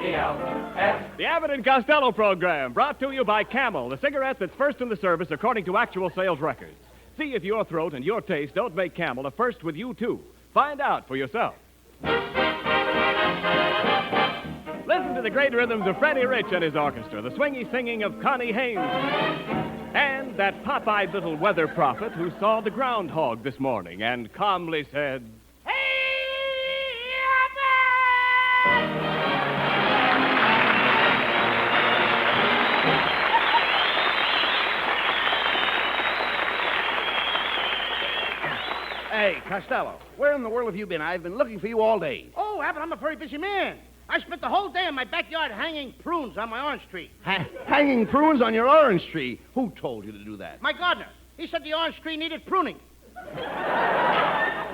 C-O-S-T-E-L-L. The Abbott and Costello program, brought to you by Camel, the cigarette that's first in the service according to actual sales records. See if your throat and your taste don't make Camel a first with you, too. Find out for yourself. Listen to the great rhythms of Freddie Rich and his orchestra, the swingy singing of Connie Haynes, and that pop-eyed little weather prophet who saw the groundhog this morning and calmly said, Hey, Costello, where in the world have you been? I've been looking for you all day. Oh, Abbott, I'm a very busy man. I spent the whole day in my backyard hanging prunes on my orange tree. Hanging prunes on your orange tree? Who told you to do that? My gardener. He said the orange tree needed pruning.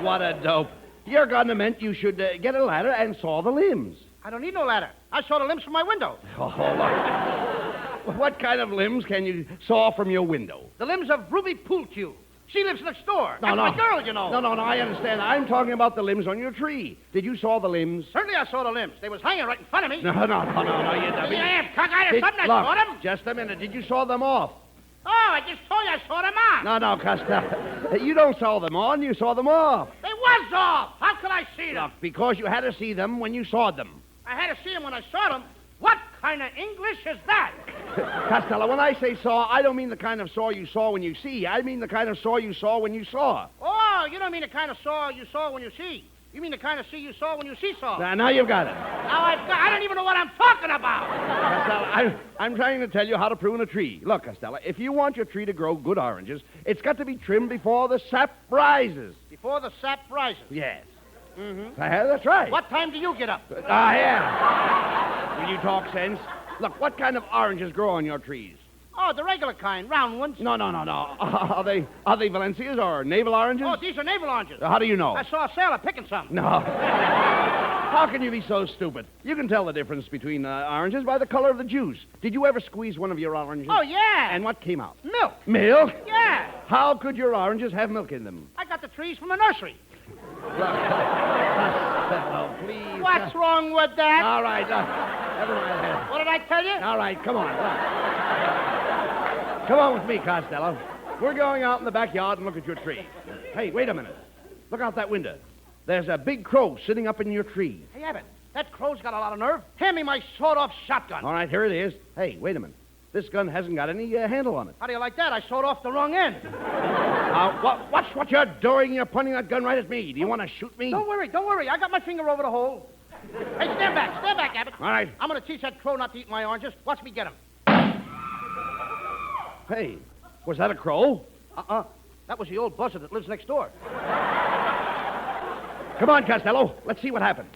What a dope. Your gardener meant you should get a ladder and saw the limbs. I don't need no ladder. I saw the limbs from my window. Oh, look. What kind of limbs can you saw from your window? The limbs of Ruby Poolcue. She lives next door. No, That's my girl, you know. No, I understand. I'm talking about the limbs on your tree. Did you saw the limbs? Certainly I saw the limbs. They was hanging right in front of me. No, you don't. Yeah, I am cockeyed or something. I saw them. Just a minute. Did you saw them off? Oh, I just told you I saw them on. No, Costello. You don't saw them on. You saw them off. They was off. How could I see them? Look, because you had to see them when you saw them. I had to see them when I saw them. What kind of English is that? Costello, when I say saw, I don't mean the kind of saw you saw when you see. I mean the kind of saw you saw when you saw. Oh, you don't mean the kind of saw you saw when you see. You mean the kind of see you saw when you see saw. Now you've got it. I don't even know what I'm talking about. Costello, I'm trying to tell you how to prune a tree. Look, Costello, if you want your tree to grow good oranges, it's got to be trimmed before the sap rises. Before the sap rises? Yes. Mm-hmm. That's right. What time do you get up? Yeah. Will you talk sense? Look, what kind of oranges grow on your trees? Oh, the regular kind, round ones. No. Are they Valencias or navel oranges? Oh, these are navel oranges. How do you know? I saw a sailor picking some. No. How can you be so stupid? You can tell the difference between oranges by the color of the juice. Did you ever squeeze one of your oranges? Oh, yeah. And what came out? Milk. Milk? Yeah. How could your oranges have milk in them? I got the trees from a nursery. Oh, please. What's wrong with that? All right. Never mind that. What did I tell you? All right, come on. Come on with me, Costello. We're going out in the backyard and look at your tree. Hey, wait a minute. Look out that window. There's a big crow sitting up in your tree. Hey, Abbott, that crow's got a lot of nerve. Hand me my sawed-off shotgun. All right, here it is. Hey, wait a minute. This gun hasn't got any handle on it. How do you like that? I sawed off the wrong end. Watch what you're doing. You're pointing that gun right at me. Do you want to shoot me? Don't worry. I got my finger over the hole. Hey, stand back, Abbott. All right. I'm going to teach that crow not to eat my oranges. Watch me get him. Hey, was that a crow? That was the old buzzard that lives next door. Come on, Costello. Let's see what happened.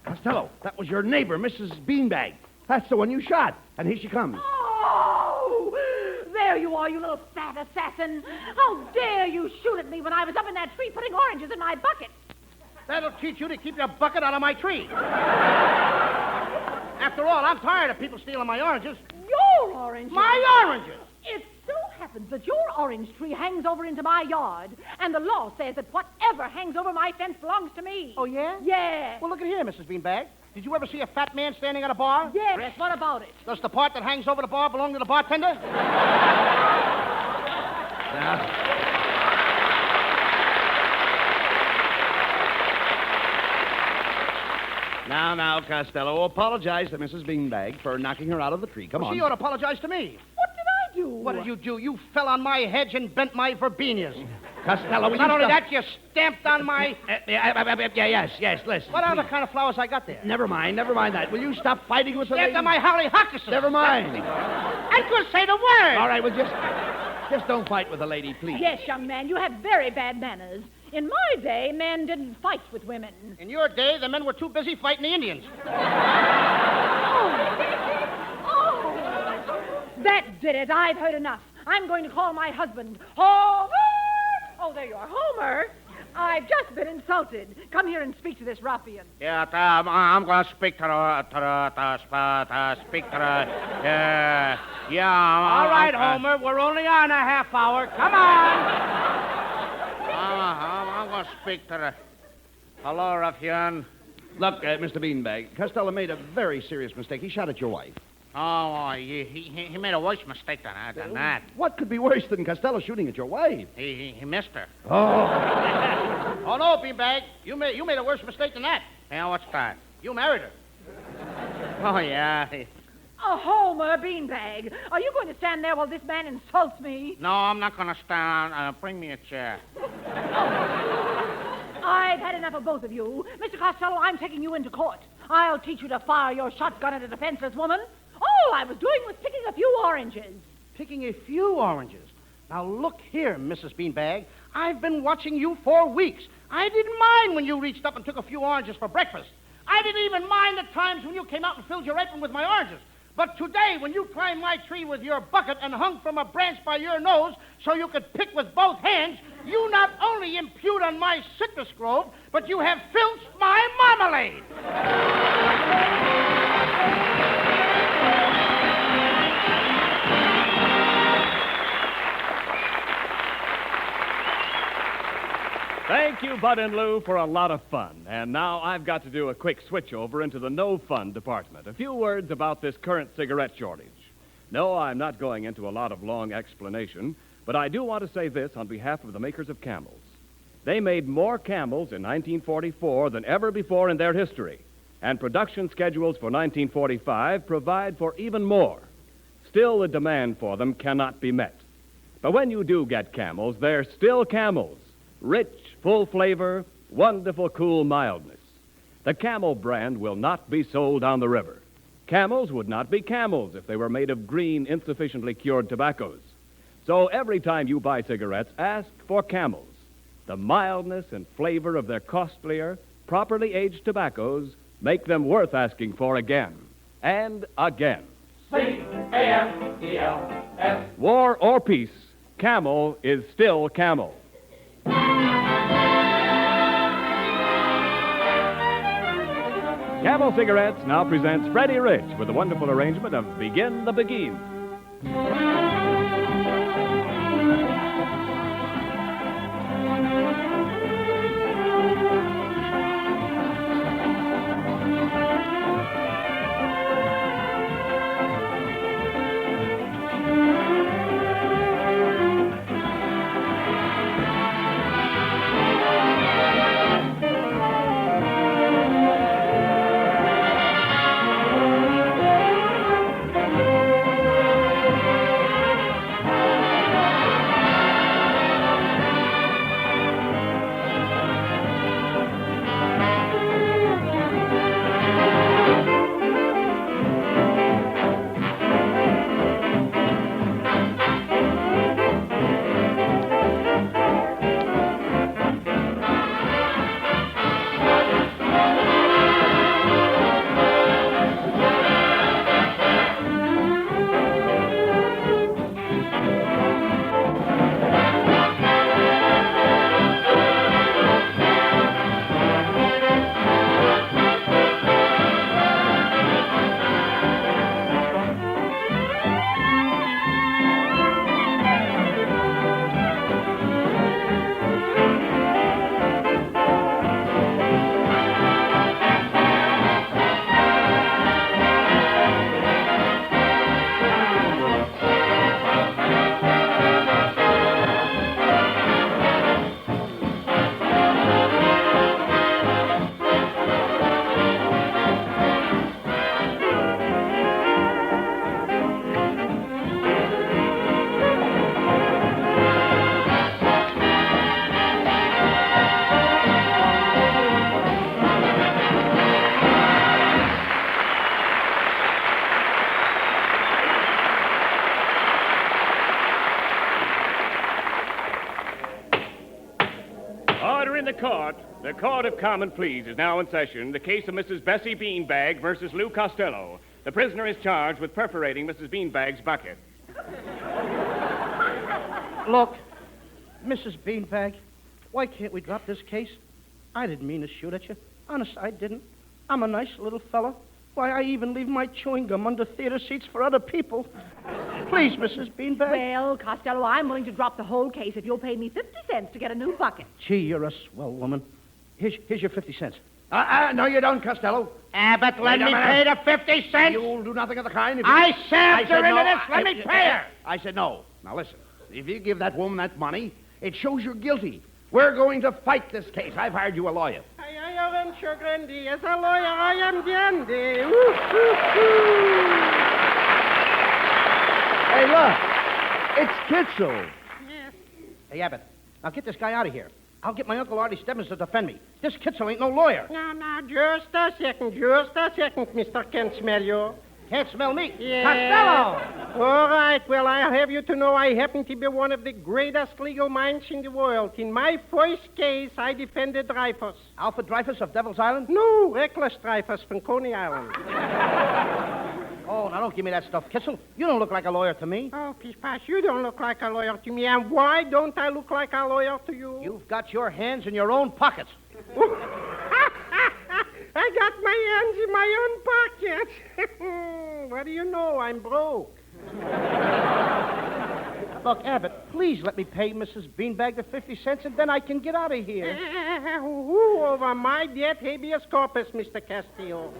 Costello, that was your neighbor, Mrs. Beanbag. That's the one you shot. And here she comes. Oh! There you are, you little fat assassin. How dare you shoot at me when I was up in that tree putting oranges in my bucket? That'll teach you to keep your bucket out of my tree. After all, I'm tired of people stealing my oranges. Your oranges? My oranges! It so happens that your orange tree hangs over into my yard, and the law says that whatever hangs over my fence belongs to me. Oh, yeah? Yeah. Well, look at here, Mrs. Beanbag. Did you ever see a fat man standing at a bar? Yes. What about it? Does the part that hangs over the bar belong to the bartender? Now, Costello, apologize to Mrs. Beanbag for knocking her out of the tree. Come on. She ought to apologize to me. What did I do? What did you do? You fell on my hedge and bent my verbenias. Costello, will Not you only stop- that, you stamped on my... Yes, listen. What please. other kind of flowers I got there? Never mind that. Will you stop fighting with the Stamped lady? on my hollyhockuses. Never mind. I couldn't say the word. All right, well, just don't fight with the lady, please. Yes, young man, you have very bad manners. In my day, men didn't fight with women. In your day, the men were too busy fighting the Indians. That did it. I've heard enough. I'm going to call my husband. Homer! Oh, there you are. Homer! I've just been insulted. Come here and speak to this ruffian. Yeah, I'm going to speak to All right, Homer, we're only on a half hour. Come on. I'm going to speak to the... Hello, ruffian. Look, Mr. Beanbag, Costello made a very serious mistake. He shot at your wife. Oh, he made a worse mistake than that. What could be worse than Costello shooting at your wife? He missed her. Oh. Oh, no, Beanbag. You made a worse mistake than that. Yeah, what's that? You married her. Oh, yeah. Oh, Homer Beanbag, are you going to stand there while this man insults me? No, I'm not going to stand. Bring me a chair. I've had enough of both of you. Mr. Costello, I'm taking you into court. I'll teach you to fire your shotgun at a defenseless woman. All I was doing was picking a few oranges. Picking a few oranges. Now, look here, Mrs. Beanbag. I've been watching you for weeks. I didn't mind when you reached up and took a few oranges for breakfast. I didn't even mind the times when you came out and filled your apron with my oranges. But today, when you climbed my tree with your bucket and hung from a branch by your nose so you could pick with both hands, you not only impute on my citrus grove, but you have filched my marmalade. Thank you, Bud and Lou, for a lot of fun. And now I've got to do a quick switch over into the no-fun department. A few words about this current cigarette shortage. No, I'm not going into a lot of long explanation, but I do want to say this on behalf of the makers of Camels. They made more Camels in 1944 than ever before in their history, and production schedules for 1945 provide for even more. Still, the demand for them cannot be met. But when you do get Camels, they're still Camels. Rich, full flavor, wonderful, cool mildness. The Camel brand will not be sold down the river. Camels would not be Camels if they were made of green, insufficiently cured tobaccos. So every time you buy cigarettes, ask for Camels. The mildness and flavor of their costlier, properly aged tobaccos make them worth asking for again and again. C-A-M-E-L-S. War or peace, Camel is still Camel. Camel Cigarettes now presents Freddie Rich with a wonderful arrangement of Begin the Begin. The Court of Common Pleas is now in session. The case of Mrs. Bessie Beanbag versus Lou Costello. The prisoner is charged with perforating Mrs. Beanbag's bucket. Look, Mrs. Beanbag, why can't we drop this case? I didn't mean to shoot at you. Honest, I didn't. I'm a nice little fellow. Why, I even leave my chewing gum under theater seats for other people. Please, Mrs. Beanbag. Well, Costello, I'm willing to drop the whole case if you'll pay me 50 cents to get a new bucket. Gee, you're a swell woman. Here's your 50 cents. No, you don't, Costello. Abbott, let Wait a me minute. pay the 50 cents. You'll do nothing of the kind. If you... I served her said into no. this. Let me pay her. I said no. Now, listen. If you give that woman that money, it shows you're guilty. We're going to fight this case. I've hired you a lawyer. I am Grandi. As a lawyer, I am dandy. Hey, look. It's Kitzel. Yes. Hey, Abbott, now get this guy out of here. I'll get my Uncle Artie Stebbins to defend me. This Kitzel ain't no lawyer. Now, just a second, Mr. Can't smell you. Can't smell me. Yes. Costello! All right, well, I'll have you to know I happen to be one of the greatest legal minds in the world. In my first case, I defended Dreyfus. Alfred Dreyfus of Devil's Island? No, reckless Dreyfus from Coney Island. Oh, now don't give me that stuff, Kitzel. You don't look like a lawyer to me. Oh, Pish-Pash, you don't look like a lawyer to me. And why don't I look like a lawyer to you? You've got your hands in your own pockets. I got my hands in my own pockets. What do you know? I'm broke. Look, Abbott, please let me pay Mrs. Beanbag the 50 cents, and then I can get out of here. Who over my debt habeas corpus, Mr. Castillo?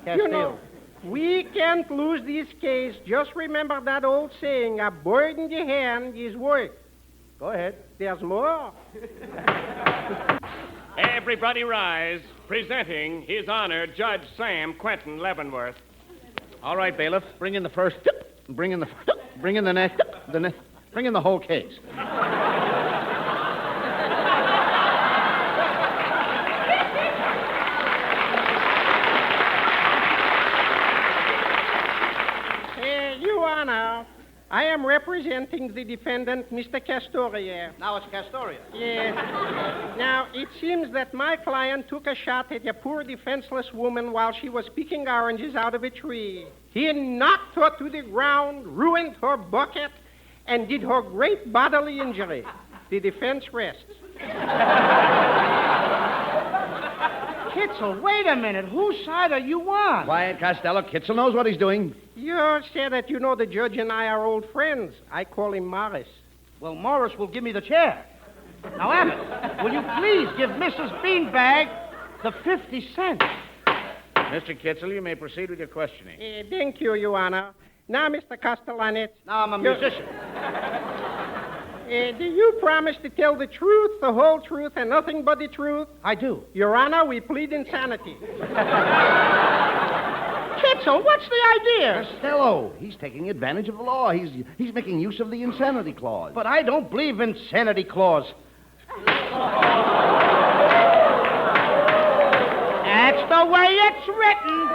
You know, we can't lose this case. Just remember that old saying, a bird in the hand is worth. Go ahead. There's more. Everybody rise. Presenting His Honor, Judge Sam Quentin Leavenworth. All right, bailiff. Bring in the first. Bring in the next. Bring in the whole case. Your Honor, I am representing the defendant, Mr. Castoria. Now it's Castoria. Yes. Now, it seems that my client took a shot at a poor defenseless woman while she was picking oranges out of a tree. He knocked her to the ground, ruined her bucket, and did her great bodily injury. The defense rests. Kitzel, wait a minute. Whose side are you on? Quiet, Costello. Kitzel knows what he's doing. You say that you know the judge and I are old friends. I call him Morris. Well, Morris will give me the chair. Now, Abbott, will you please give Mrs. Beanbag the 50 cents? Mr. Kitzel, you may proceed with your questioning. Thank you, Your Honor. Now, Mr. Castellanets. Now, I'm a musician. Do you promise to tell the truth, the whole truth, and nothing but the truth? I do. Your Honor, we plead insanity. Kitzel, what's the idea? Costello, he's taking advantage of the law. He's making use of the insanity clause. But I don't believe in insanity clause. That's the way it's written.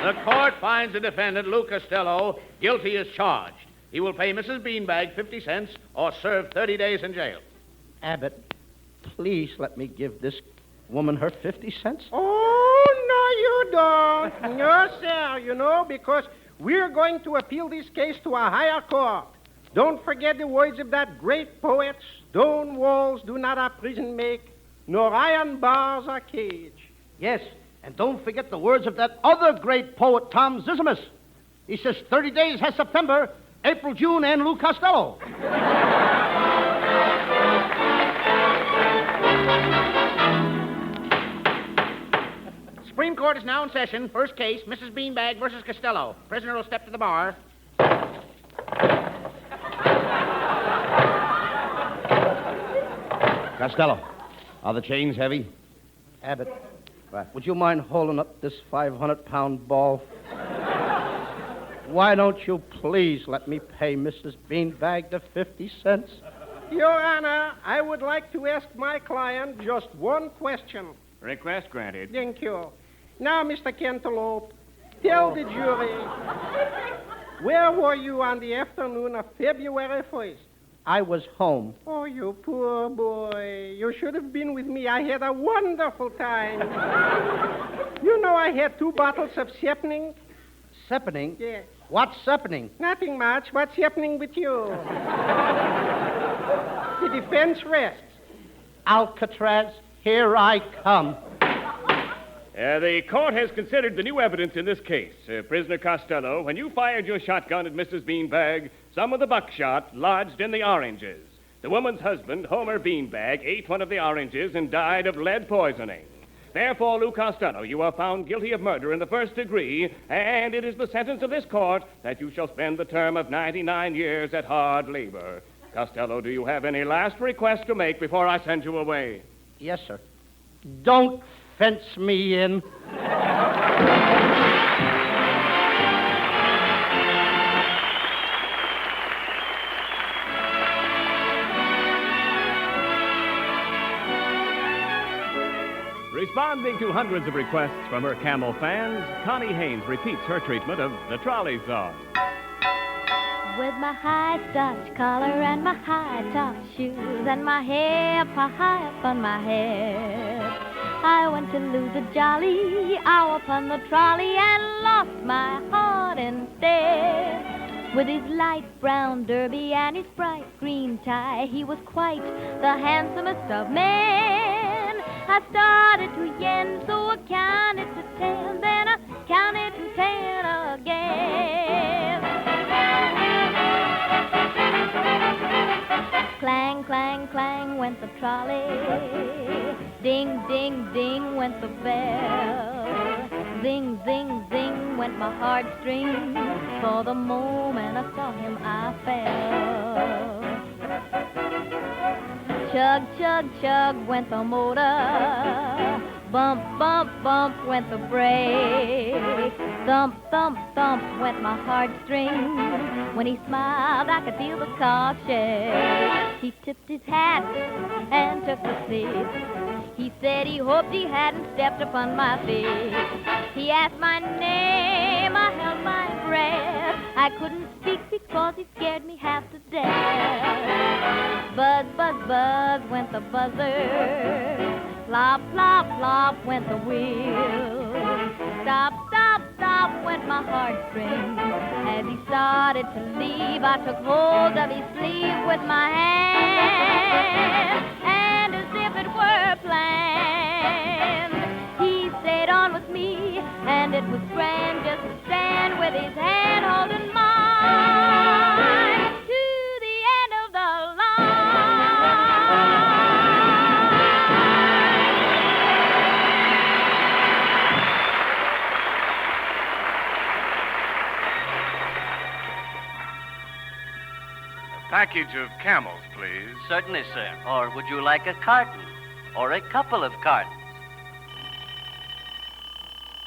The court finds the defendant, Lou Costello, guilty as charged. He will pay Mrs. Beanbag 50 cents or serve 30 days in jail. Abbott, please let me give this woman her 50 cents. Oh, no, you don't. No, sir, you know, because we're going to appeal this case to a higher court. Don't forget the words of that great poet, stone walls do not a prison make, nor iron bars a cage. Yes, and don't forget the words of that other great poet, Tom Zisimus. He says 30 days has September, April, June, and Lou Costello. Supreme Court is now in session. First case, Mrs. Beanbag versus Costello. Prisoner will step to the bar. Costello, are the chains heavy? Abbott, would you mind holding up this 500-pound ball? Why don't you please let me pay Mrs. Beanbag the 50 cents? Your Honor, I would like to ask my client just one question. Request granted. Thank you. Now, Mr. Cantaloupe, tell the jury, where were you on the afternoon of February 1st? I was home. Oh, you poor boy. You should have been with me. I had a wonderful time. You know I had 2 bottles of Sepning. Seppening? Yes. What's seppening? Nothing much. What's happening with you? The defense rests. Alcatraz, here I come. The court has considered the new evidence in this case. Prisoner Costello, when you fired your shotgun at Mrs. Beanbag, some of the buckshot lodged in the oranges. The woman's husband, Homer Beanbag, ate one of the oranges and died of lead poisoning. Therefore, Lou Costello, you are found guilty of murder in the first degree, and it is the sentence of this court that you shall spend the term of 99 years at hard labor. Costello, do you have any last request to make before I send you away? Yes, sir. Don't fence me in. Responding to hundreds of requests from her Camel fans, Connie Haynes repeats her treatment of the trolley song. With my high starch collar and my high top shoes and my hair high up on my head, I went to lose a jolly hour upon the trolley and lost my heart instead. With his light brown derby and his bright green tie, he was quite the handsomest of men. I started to yen, so I counted to 10, then I counted to 10 again. Clang, clang, clang went the trolley. Ding, ding, ding went the bell. Zing, zing, zing went my heartstrings. For the moment I saw him, I fell. Chug, chug, chug went the motor. Bump, bump, bump went the brake. Thump, thump, thump went my heartstrings. When he smiled, I could feel the car shake. He tipped his hat and took the seat. He said he hoped he hadn't stepped upon my feet. He asked my name, I held my breath. I couldn't speak because he scared me half to death. Buzz, buzz, buzz went the buzzer. Flop, flop, flop went the wheel. Stop, stop, stop went my heartstrings. As he started to leave, I took hold of his sleeve with my hand, and as if it were planned, he stayed on with me, and it was grand just to stand with his hand holding mine to the end of the line. Package of Camels, please. Certainly, sir. Or would you like a carton? Or a couple of cartons?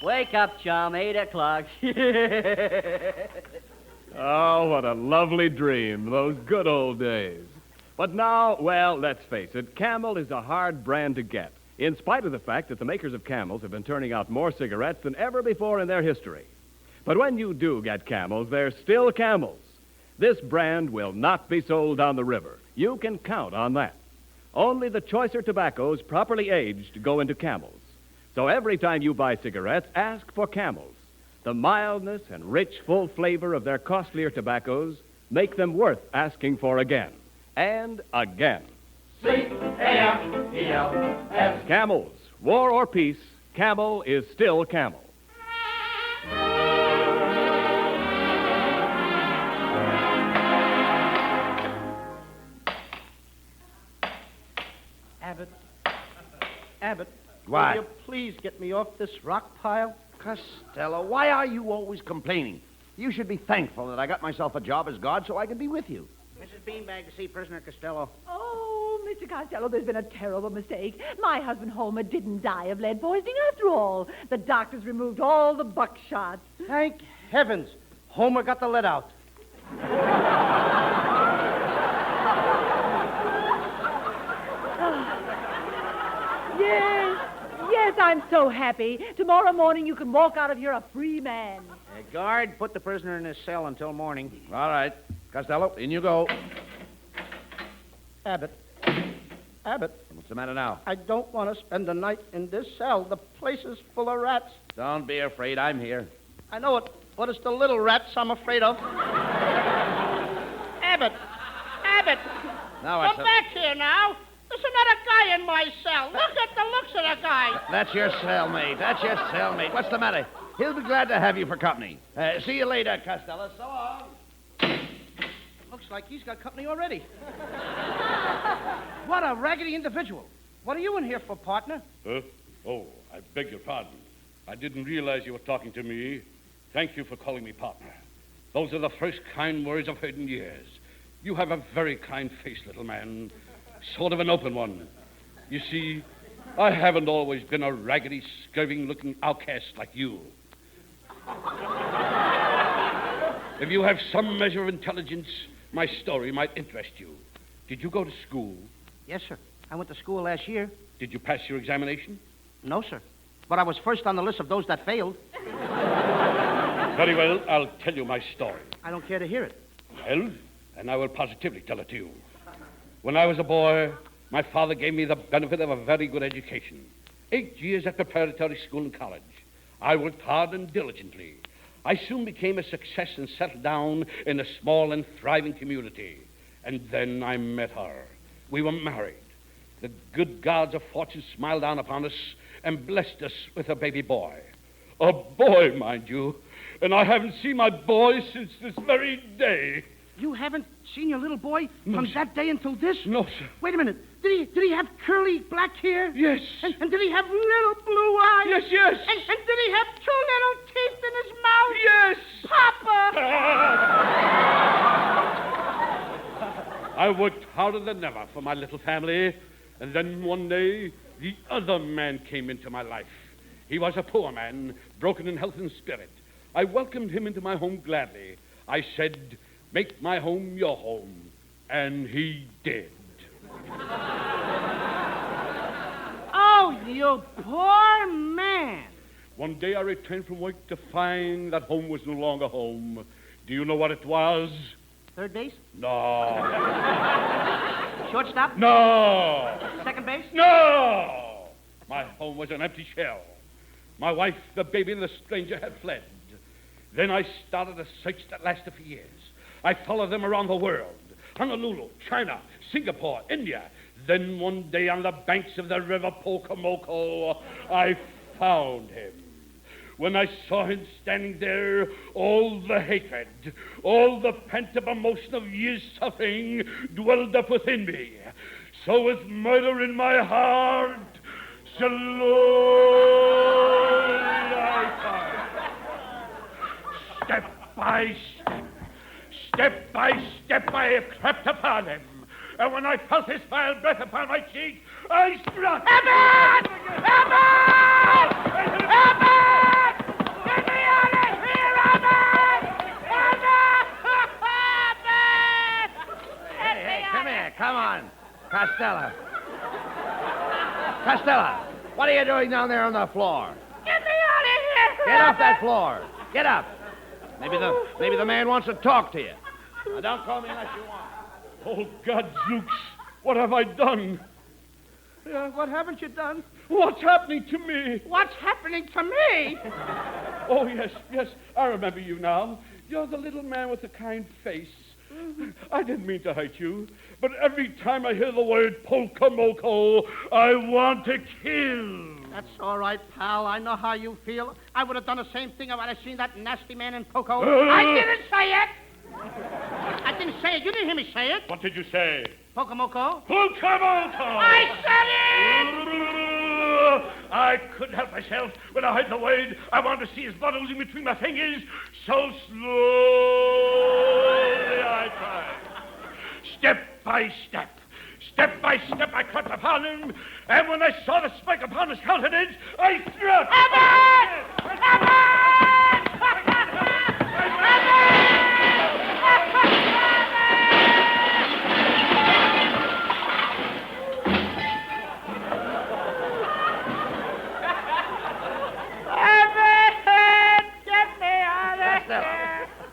Wake up, chum. 8 o'clock. Oh, what a lovely dream, those good old days. But now, well, let's face it, Camel is a hard brand to get, in spite of the fact that the makers of Camels have been turning out more cigarettes than ever before in their history. But when you do get Camels, they're still Camels. This brand will not be sold down the river. You can count on that. Only the choicer tobaccos, properly aged, go into Camels. So every time you buy cigarettes, ask for Camels. The mildness and rich, full flavor of their costlier tobaccos make them worth asking for again and again. C-A-M-E-L-S. Camels. War or peace, Camel is still Camel. Abbott, What? will you please get me off this rock pile? Costello, why are you always complaining? You should be thankful that I got myself a job as guard so I can be with you. Mrs. Beanbag to see prisoner Costello. Oh, Mr. Costello, there's been a terrible mistake. My husband Homer didn't die of lead poisoning after all. The doctors removed all the buckshots. Thank heavens. Homer got the lead out. Yes, I'm so happy. Tomorrow morning you can walk out of here a free man. Guard, put the prisoner in his cell until morning. All right. Costello, in you go. Abbott. What's the matter now? I don't want to spend the night in this cell. The place is full of rats. Don't be afraid. I'm here. I know it, but it's the little rats I'm afraid of. Abbott! Now Come back here now. There's another guy in my cell. Look at the looks of the guy. That's your cellmate. What's the matter? He'll be glad to have you for company. See you later, Costello. So long. Looks like he's got company already. What a raggedy individual. What are you in here for, partner? Oh, I beg your pardon. I didn't realize you were talking to me. Thank you for calling me partner. Those are the first kind words I've heard in years. You have a very kind face, little man. Sort of an open one. You see, I haven't always been a raggedy, scurvy-looking outcast like you. If you have some measure of intelligence, my story might interest you. Did you go to school? Yes, sir. I went to school last year. Did you pass your examination? No, sir. But I was first on the list of those that failed. Very well, I'll tell you my story. I don't care to hear it. Well, and I will positively tell it to you. When I was a boy, my father gave me the benefit of a very good education. 8 years at preparatory school and college. I worked hard and diligently. I soon became a success and settled down in a small and thriving community. And then I met her. We were married. The good gods of fortune smiled down upon us and blessed us with a baby boy. A boy, mind you. And I haven't seen my boy since this very day. You haven't seen your little boy No, from sir. that day until this? No, sir. Wait a minute. Did he have curly black hair? Yes. And did he have little blue eyes? Yes, yes. And did he have 2 little teeth in his mouth? Yes. Papa! I worked harder than ever for my little family, and then one day, the other man came into my life. He was a poor man, broken in health and spirit. I welcomed him into my home gladly. I said, "Make my home your home," and he did. Oh, you poor man. One day I returned from work to find that home was no longer home. Do you know what it was? Third base? No. Shortstop? No. Second base? No! My home was an empty shell. My wife, the baby, and the stranger had fled. Then I started a search that lasted for years. I followed them around the world. Honolulu, China, Singapore, India. Then one day on the banks of the river Pocomoco, I found him. When I saw him standing there, all the hatred, all the pent-up emotion of years' suffering dwelled up within me. So with murder in my heart, slowly I found. Step by step, I have crept upon him. And when I felt his vile breath upon my cheek, I struck. Abbott! Abbott! Abbott! Get me out of here, Abbott! Abbott! Hey, come here. Come on. Costello. Costello, what are you doing down there on the floor? Get me out of here! Get off that floor. Get up. Maybe the man wants to talk to you. Now, don't call me unless you want. Oh, Gadzooks, what have I done? What haven't you done? What's happening to me? What's happening to me? Oh, yes, I remember you now. You're the little man with the kind face. I didn't mean to hurt you, but every time I hear the word Pocomoco, I want to kill. That's all right, pal. I know how you feel. I would have done the same thing if I'd have seen that nasty man in Poco. I didn't say it. I didn't say it. You didn't hear me say it. What did you say? Pocomoco. Pocomoco! I said it! I couldn't help myself when I heard the word. I wanted to see his blood oozing between my fingers. So slowly I tried. Step by step, I crept upon him, and when I saw the spike upon his countenance, I struck. Abbott! Abbott!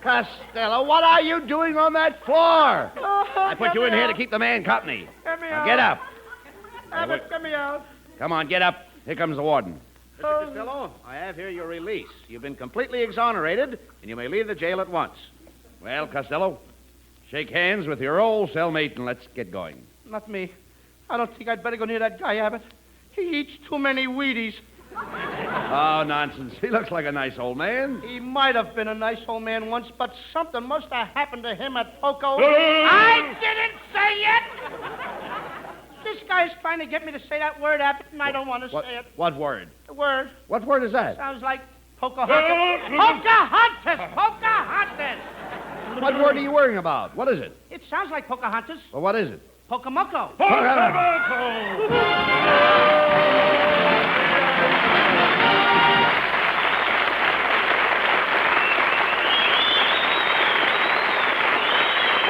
Costello, what are you doing on that floor? I put you in here to keep the man company. Get me Now out. get up. Abbott, get me out. Come on, get up. Here comes the warden. Mr. Costello, I have here your release. You've been completely exonerated, and you may leave the jail at once. Well, Costello, shake hands with your old cellmate and let's get going. Not me. I don't think I'd better go near that guy, Abbott. He eats too many Wheaties. Oh, nonsense. He looks like a nice old man. He might have been a nice old man once, but something must have happened to him at Poco. I didn't say it! This guy's trying to get me to say that word, Abbott, and I don't want to say it. What word? The word What word is that? sounds like Pocahontas. Pocahontas! Pocahontas! What word are you worrying about? What is it? It sounds like Pocahontas. Well, what is it? Pocamoco.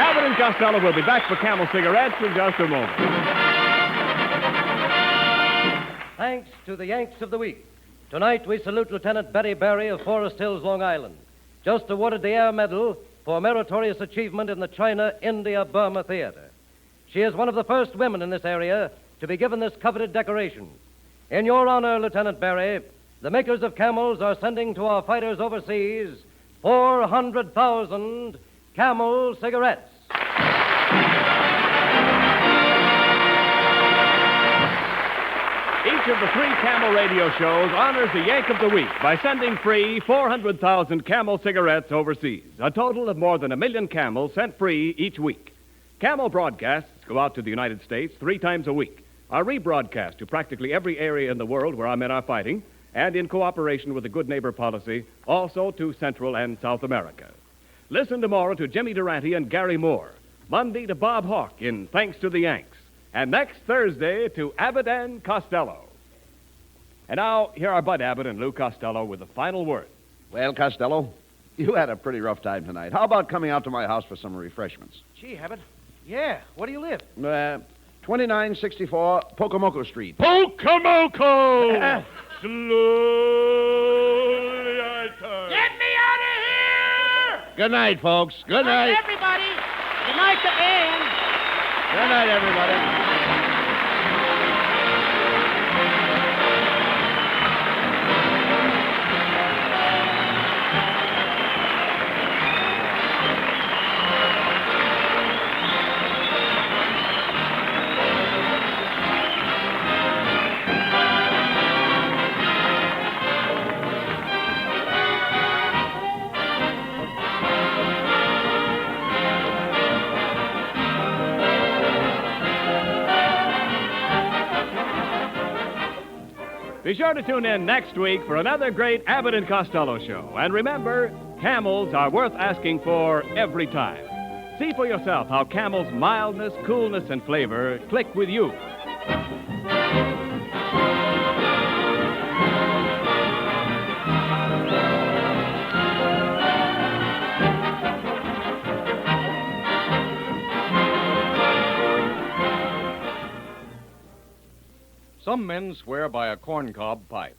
Abbott and Costello will be back for Camel cigarettes in just a moment. Thanks to the Yanks of the Week. Tonight we salute Lieutenant Betty Barry of Forest Hills, Long Island, just awarded the Air Medal for meritorious achievement in the China-India-Burma theater. She is one of the first women in this area to be given this coveted decoration. In your honor, Lieutenant Barry, the makers of Camels are sending to our fighters overseas 400,000 Camel cigarettes. Each of the 3 Camel radio shows honors the Yank of the Week by sending free 400,000 Camel cigarettes overseas. A total of more than 1 million Camels sent free each week. Camel broadcasts go out to the United States 3 times a week, are rebroadcast to practically every area in the world where our men are fighting, and in cooperation with the Good Neighbor policy, also to Central and South America. Listen tomorrow to Jimmy Durante and Gary Moore, Monday to Bob Hawke in Thanks to the Yanks, and next Thursday to Abbott and Costello. And now, here are Bud Abbott and Lou Costello with the final word. Well, Costello, you had a pretty rough time tonight. How about coming out to my house for some refreshments? Gee, Abbott. Yeah, where do you live? 2964 Pocamoco Street. Pocamoco! Slowly I turn. Get me out of here! Good night, folks. Good night. Everybody. Good night to Ann. Good night, everybody. Be sure to tune in next week for another great Abbott and Costello show. And remember, Camels are worth asking for every time. See for yourself how Camel's mildness, coolness, and flavor click with you. Some men swear by a corncob pipe.